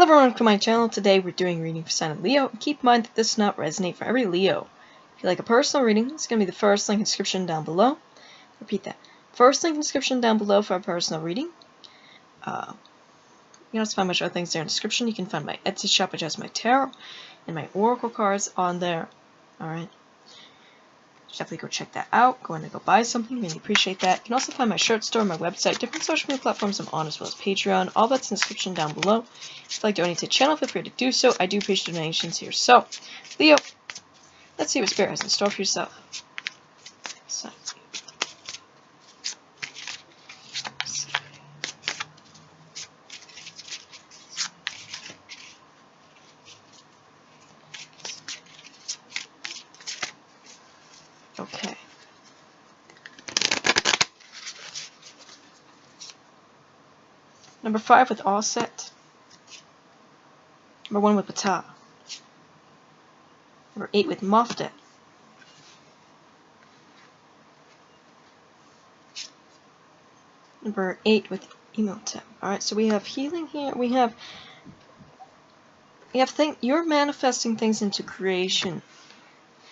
Hello everyone, welcome to my channel. Today we're doing a reading for sign of Leo. Keep in mind that this does not resonate for every Leo. If you like a personal reading, it's going to be the first link in the description down below. Repeat that. First link in the description down below for a personal reading. You can also find my other things there in the description. You can find my Etsy shop, which has my tarot and my oracle cards on there. Alright. Definitely go check that out. Go in and go buy something. Really appreciate that. You can also find my shirt store, my website, different social media platforms I'm on, as well as Patreon. All that's in the description down below. If you'd like to donate to the channel, feel free to do so. I do appreciate donations here. So, Leo, let's see what Spirit has in store for yourself. So, okay. Number 5 with All Set. Number 1 with Ptah. Number 8 with Mofdet. Number 8 with Imhotep. Alright, so we have healing here. We have you're manifesting things into creation,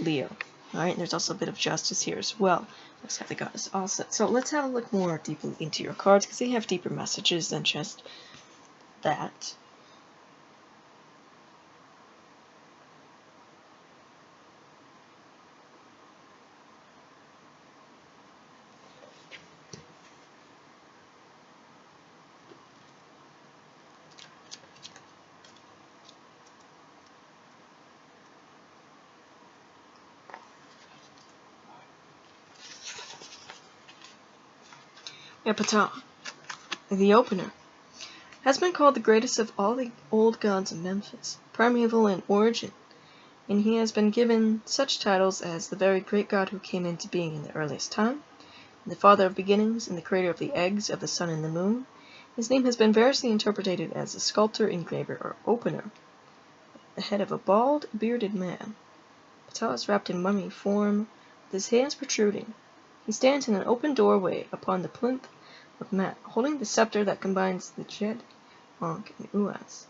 Leo. Alright, and there's also a bit of justice here as well. Let's have the goddess all set. So let's have a look more deeply into your cards, because they have deeper messages than just that. Ptah, the opener, has been called the greatest of all the old gods of Memphis, primeval in origin, and he has been given such titles as the very great god who came into being in the earliest time, and the father of beginnings, and the creator of the eggs of the sun and the moon. His name has been variously interpreted as the sculptor, engraver, or opener. The head of a bald, bearded man, Ptah is wrapped in mummy form, with his hands protruding. He stands in an open doorway upon the plinth of mat, holding the scepter that combines the Jed, Ankh, and Uas.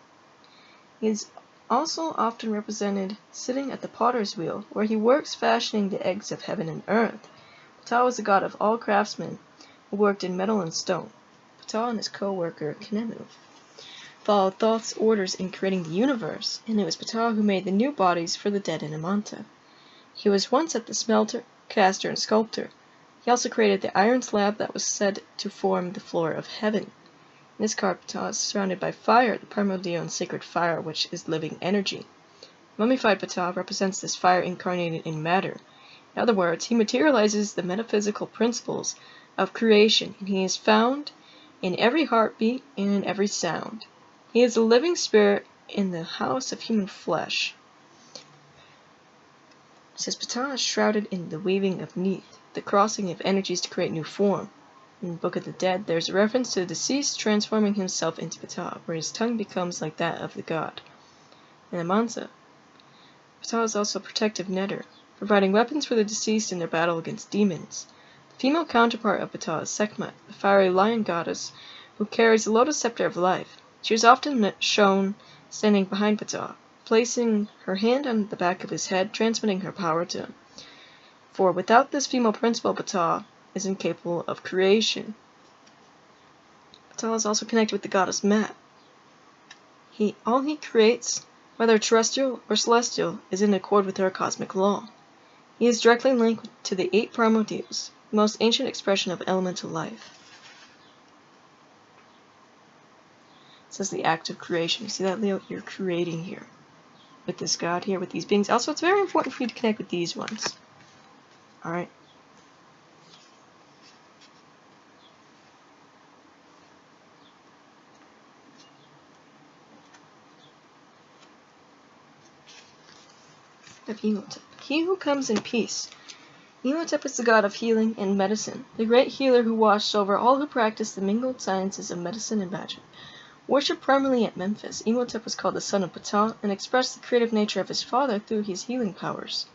He is also often represented sitting at the potter's wheel, where he works fashioning the eggs of heaven and earth. Ptah was the god of all craftsmen who worked in metal and stone. Ptah and his co-worker, Khnemu, followed Thoth's orders in creating the universe, and it was Ptah who made the new bodies for the dead in Amanta. He was once at the smelter, caster, and sculptor. He also created the iron slab that was said to form the floor of heaven. In this card, Ptah is surrounded by fire, the primordial and sacred fire, which is living energy. Mummified Ptah represents this fire incarnated in matter. In other words, he materializes the metaphysical principles of creation, and he is found in every heartbeat and in every sound. He is a living spirit in the house of human flesh. It says Ptah is shrouded in the weaving of Neith, the crossing of energies to create new form. In the Book of the Dead, there is a reference to the deceased transforming himself into Ptah, where his tongue becomes like that of the god. In Amanta, Ptah is also a protective netter, providing weapons for the deceased in their battle against demons. The female counterpart of Ptah is Sekhmet, the fiery lion goddess who carries the lotus scepter of life. She is often shown standing behind Ptah, placing her hand on the back of his head, transmitting her power to him. For without this female principle, Ptah is incapable of creation. Ptah is also connected with the goddess Mat. All he creates, whether terrestrial or celestial, is in accord with her cosmic law. He is directly linked to the 8 primordials, the most ancient expression of elemental life. It says the act of creation. You see that, Leo? You're creating here. With this god here, with these beings. Also, it's very important for you to connect with these ones. Alright? Of Imhotep. He who comes in peace. Imhotep is the god of healing and medicine, the great healer who watched over all who practiced the mingled sciences of medicine and magic. Worshipped primarily at Memphis, Imhotep was called the son of Ptah and expressed the creative nature of his father through his healing powers.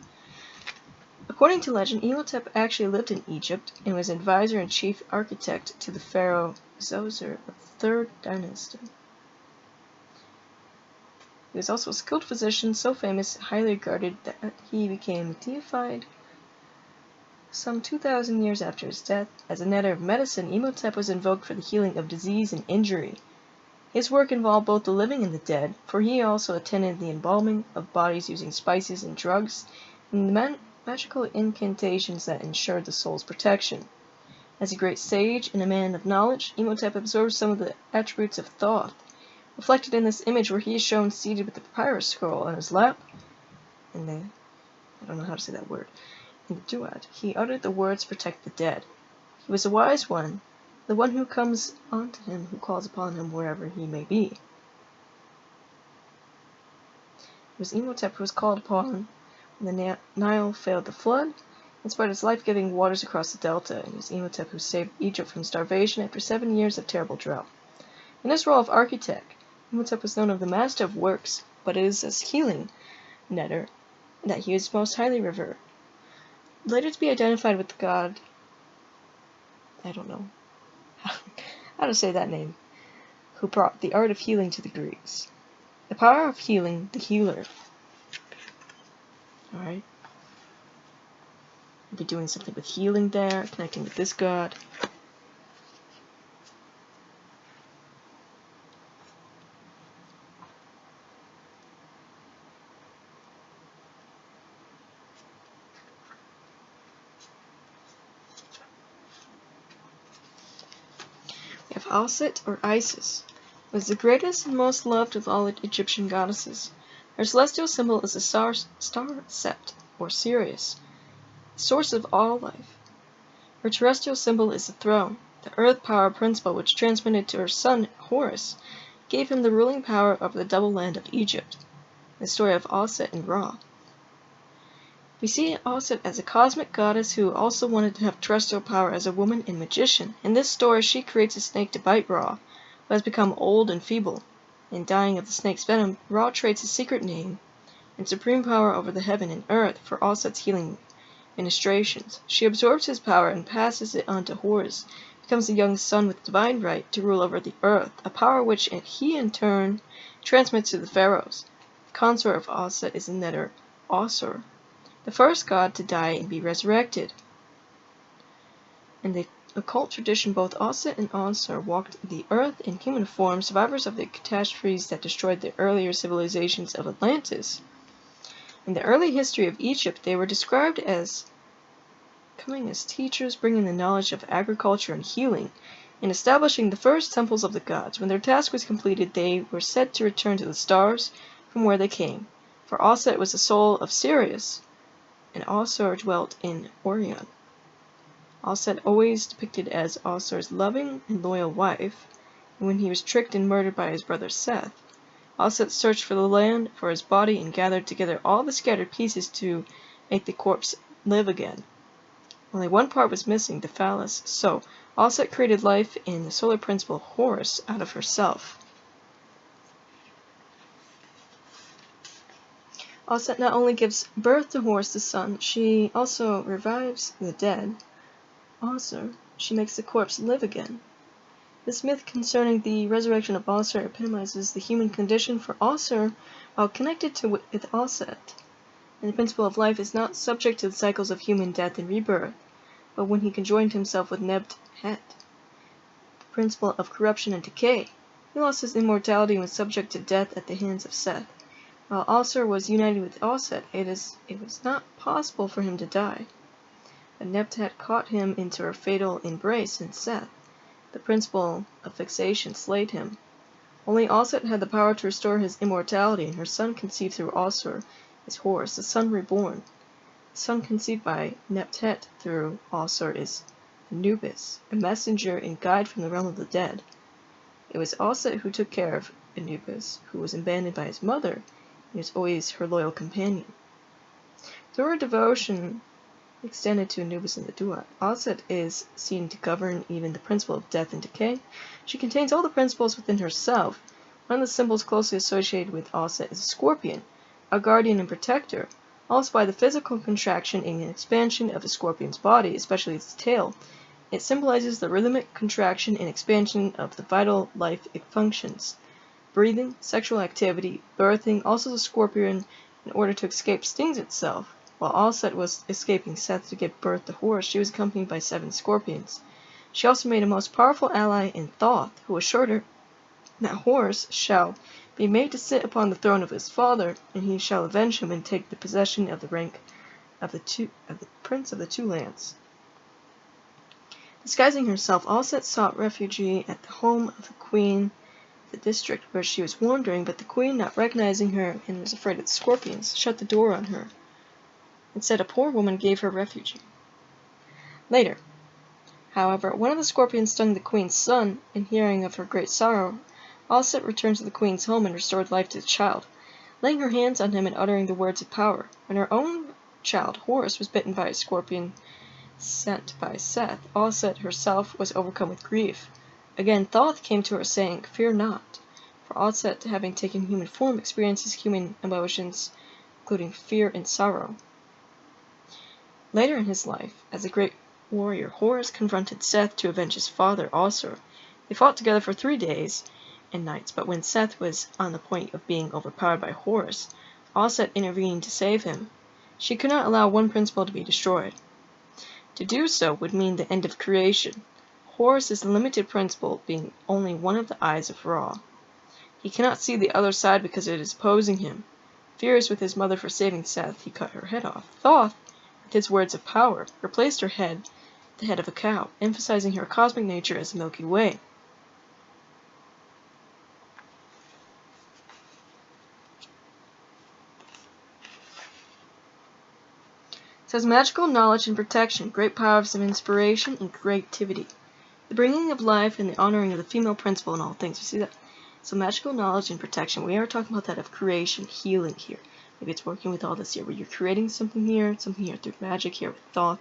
According to legend, Imhotep actually lived in Egypt and was advisor and chief architect to the pharaoh Zoser of the 3rd dynasty. He was also a skilled physician, so famous and highly regarded that he became deified some 2,000 years after his death. As a netter of medicine, Imhotep was invoked for the healing of disease and injury. His work involved both the living and the dead, for he also attended the embalming of bodies using spices and drugs, and the magical incantations that ensured the soul's protection. As a great sage and a man of knowledge, Imhotep absorbed some of the attributes of Thoth, reflected in this image where he is shown seated with the papyrus scroll on his lap, and I don't know how to say that word, in the duat. He uttered the words to protect the dead. He was a wise one, the one who comes unto him, who calls upon him wherever he may be. It was Imhotep who was called upon when the Nile failed to flood and spread its life-giving waters across the delta. It was Imhotep who saved Egypt from starvation after 7 years of terrible drought. In his role of architect, Imhotep was known as the master of works, but it is as healing netter that he is most highly revered. Later to be identified with the god, I don't know how to say that name, who brought the art of healing to the Greeks. The power of healing, the healer. Alright. We'll be doing something with healing there, connecting with this god. We have Alset, or Isis, was the greatest and most loved of all Egyptian goddesses. Her celestial symbol is the star sept, or Sirius, the source of all life. Her terrestrial symbol is the throne, the earth power principle which transmitted to her son Horus gave him the ruling power over the double land of Egypt. The story of Alset and Ra. We see Alset as a cosmic goddess who also wanted to have terrestrial power as a woman and magician. In this story, she creates a snake to bite Ra, who has become old and feeble. In dying of the snake's venom, Ra trades his secret name and supreme power over the heaven and earth for Alset's healing ministrations. She absorbs his power and passes it on to Horus, becomes a young son with divine right to rule over the earth, a power which he in turn transmits to the pharaohs. The consort of Alset is the netter Asur, the first god to die and be resurrected. In the occult tradition, both Alset and Asur walked the earth in human form, survivors of the catastrophes that destroyed the earlier civilizations of Atlantis. In the early history of Egypt, they were described as coming as teachers, bringing the knowledge of agriculture and healing, and establishing the first temples of the gods. When their task was completed, they were said to return to the stars from where they came, for Alset was the soul of Sirius, and Asur dwelt in Orion. Alset always depicted as Asur's loving and loyal wife, and when he was tricked and murdered by his brother Seth, Alset searched for the land for his body and gathered together all the scattered pieces to make the corpse live again. Only one part was missing, the phallus, so Alset created life in the solar principle Horus out of herself. Alset not only gives birth to Horus the sun, she also revives the dead. Asur, she makes the corpse live again. This myth concerning the resurrection of Asur epitomizes the human condition, for Asur, while connected with Alset, and the principle of life, is not subject to the cycles of human death and rebirth, but when he conjoined himself with Nebt-Het, the principle of corruption and decay, he lost his immortality and was subject to death at the hands of Seth. While Asur was united with Alset, it was not possible for him to die. But Nebt-Het caught him into her fatal embrace, and Seth, the principle of fixation, slayed him. Only Alset had the power to restore his immortality, and her son conceived through Asur is Horus, the son reborn. The son conceived by Nebt-Het through Asur is Anubis, a messenger and guide from the realm of the dead. It was Alset who took care of Anubis, who was abandoned by his mother, and was always her loyal companion. Through her devotion extended to Anubis in the Duat, Alset is seen to govern even the principle of death and decay. She contains all the principles within herself. One of the symbols closely associated with Alset is a scorpion, a guardian and protector. Also by the physical contraction and expansion of the scorpion's body, especially its tail. It symbolizes the rhythmic contraction and expansion of the vital life it functions. breathing, sexual activity, birthing. Also the scorpion, in order to escape, stings itself. While Alset was escaping Seth to give birth to Horus, she was accompanied by 7 scorpions. She also made a most powerful ally in Thoth, who assured her that Horus shall be made to sit upon the throne of his father, and he shall avenge him and take the possession of the rank of the Prince of the Two Lands. Disguising herself, Alset sought refuge at the home of the queen, the district where she was wandering, but the queen, not recognizing her and was afraid of the scorpions, shut the door on her. Instead, a poor woman gave her refuge. Later, however, one of the scorpions stung the queen's son, and hearing of her great sorrow, Alset returned to the queen's home and restored life to the child, laying her hands on him and uttering the words of power. When her own child, Horus, was bitten by a scorpion sent by Seth, Alset herself was overcome with grief. Again, Thoth came to her, saying, "Fear not," for Alset, having taken human form, experiences human emotions, including fear and sorrow. Later in his life, as a great warrior, Horus confronted Seth to avenge his father, Asur. They fought together for 3 days and nights, but when Seth was on the point of being overpowered by Horus, Alset intervened to save him. She could not allow one principle to be destroyed. To do so would mean the end of creation, Horus's limited principle being only one of the eyes of Ra. He cannot see the other side because it is opposing him. Furious with his mother for saving Seth, he cut her head off. Thoth, with his words of power, replaced her head, the head of a cow, emphasizing her cosmic nature as the Milky Way. It says magical knowledge and protection, great powers of inspiration and creativity. The bringing of life and the honoring of the female principle in all things. You see that? So magical knowledge and protection. We are talking about that of creation, healing here. Maybe it's working with all this here, where you're creating something here through magic here with Thoth,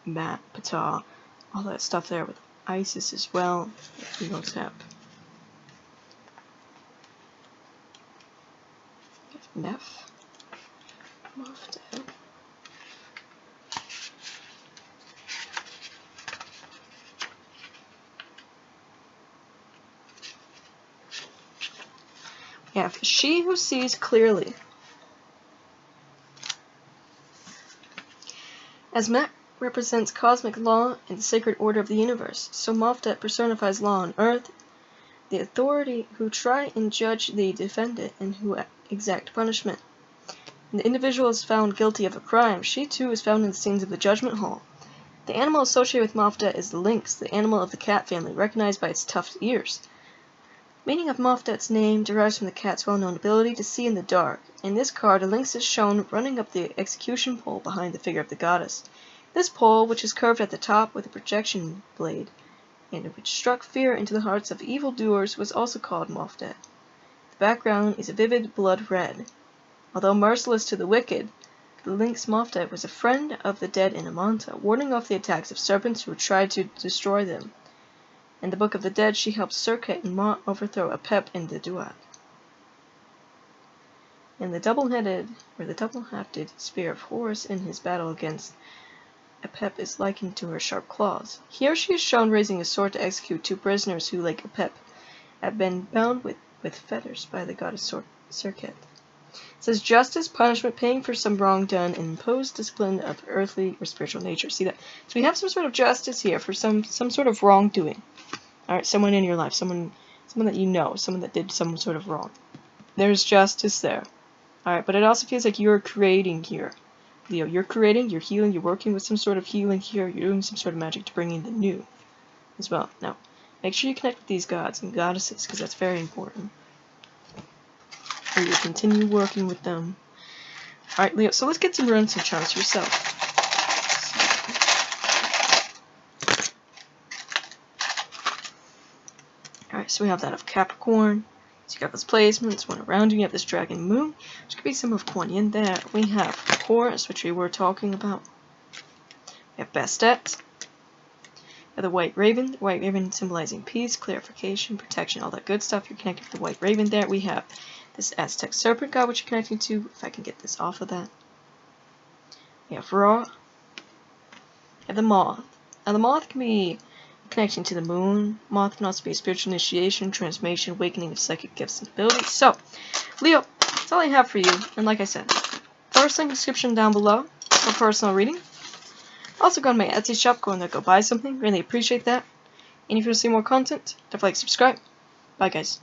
Mat, Ptah, all that stuff there with Isis as well. Imhotep. Neph. Moftet. We have she who sees clearly. As Mat represents cosmic law and the sacred order of the universe, so Moftet personifies law on earth, the authority who try and judge the defendant and who exact punishment. When the individual is found guilty of a crime, she too is found in the scenes of the judgment hall. The animal associated with Moftet is the lynx, the animal of the cat family, recognized by its tufted ears. The meaning of Moftet's name derives from the cat's well-known ability to see in the dark. In this card, a lynx is shown running up the execution pole behind the figure of the goddess. This pole, which is curved at the top with a projection blade, and which struck fear into the hearts of evildoers, was also called Moftet. The background is a vivid blood red. Although merciless to the wicked, the lynx Moftet was a friend of the dead in Amanta, warding off the attacks of serpents who tried to destroy them. In the Book of the Dead, she helped Serket and Mot overthrow Apep in the Duat. In the double-hafted spear of Horus in his battle against Apep is likened to her sharp claws. Here she is shown raising a sword to execute 2 prisoners who, like Apep, have been bound with fetters by the goddess Serket. It says justice, punishment, paying for some wrong done, and imposed discipline of earthly or spiritual nature. See that? So we have some sort of justice here for some sort of wrongdoing. Alright, someone in your life, someone that you know, someone that did some sort of wrong. There's justice there. Alright, but it also feels like you're creating here. Leo, you're creating, you're healing, you're working with some sort of healing here, you're doing some sort of magic to bring in the new as well. Now, make sure you connect with these gods and goddesses, because that's very important. Or you continue working with them. Alright, Leo, so let's get some runes and charts yourself. Alright, so we have that of Capricorn. So you got those placements, one around you, you have this Dragon Moon, which could be some of Kuan Yin there. We have Horus, which we were talking about. We have Bastet. We have the White Raven symbolizing peace, clarification, protection, all that good stuff. You're connected to the White Raven there. We have this Aztec Serpent God, which you're connecting to, if I can get this off of that. We have Ra. We have the Moth. Now the Moth can be Connecting to the moon. Moth can also be a spiritual initiation, transformation, awakening of psychic gifts and abilities. So, Leo, that's all I have for you. And like I said, first link description down below for personal reading. Also go to my Etsy shop, go in there, go buy something. Really appreciate that. And if you want to see more content, definitely subscribe. Bye guys.